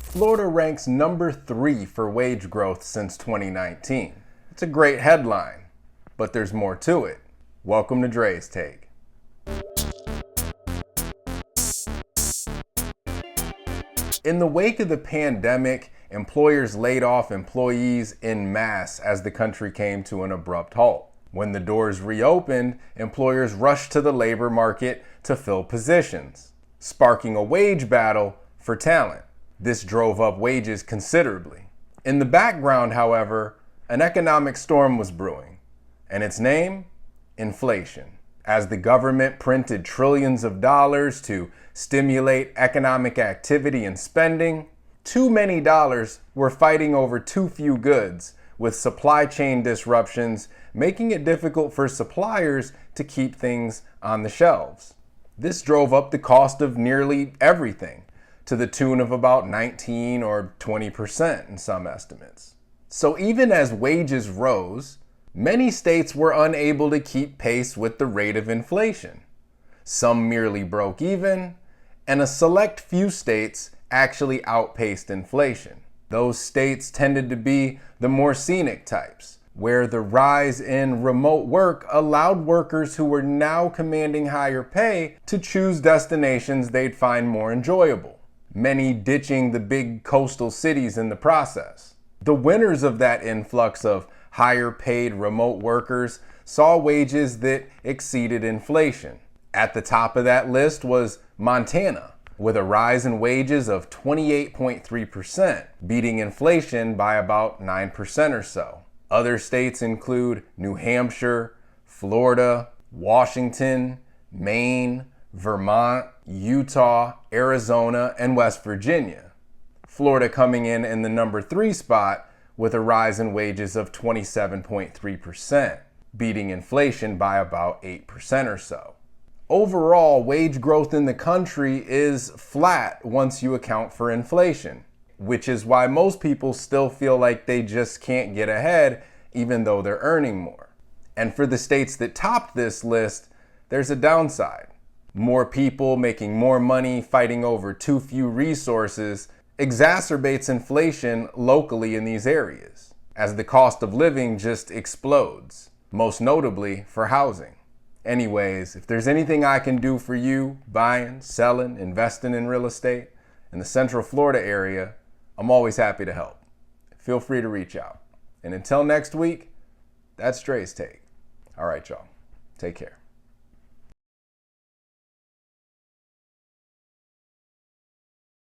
Florida ranks number 3 for wage growth since 2019. It's a great headline, but there's more to it. Welcome to Dre's Take. In the wake of the pandemic, employers laid off employees en masse as the country came to an abrupt halt. When the doors reopened, employers rushed to the labor market to fill positions, sparking a wage battle for talent. This drove up wages considerably. In the background, however, an economic storm was brewing, and its name? Inflation. As the government printed trillions of dollars to stimulate economic activity and spending, too many dollars were fighting over too few goods, with supply chain disruptions making it difficult for suppliers to keep things on the shelves. This drove up the cost of nearly everything, to the tune of about 19 or 20% in some estimates. So even as wages rose, many states were unable to keep pace with the rate of inflation. Some merely broke even, and a select few states actually outpaced inflation. Those states tended to be the more scenic types, where the rise in remote work allowed workers who were now commanding higher pay to choose destinations they'd find more enjoyable, many ditching the big coastal cities in the process. The winners of that influx of higher paid remote workers saw wages that exceeded inflation. At the top of that list was Montana, with a rise in wages of 28.3%, beating inflation by about 9% or so. Other states include New Hampshire, Florida, Washington, Maine, Vermont, Utah, Arizona, and West Virginia. Florida coming in the number 3 spot with a rise in wages of 27.3%, beating inflation by about 8% or so. Overall, wage growth in the country is flat once you account for inflation, which is why most people still feel like they just can't get ahead even though they're earning more. And for the states that topped this list, there's a downside. More people making more money fighting over too few resources exacerbates inflation locally in these areas, as the cost of living just explodes, most notably for housing. Anyways, if there's anything I can do for you buying, selling, investing in real estate in the Central Florida area, I'm always happy to help. Feel free to reach out. And until next week, that's Dre's Take. All right, y'all. Take care.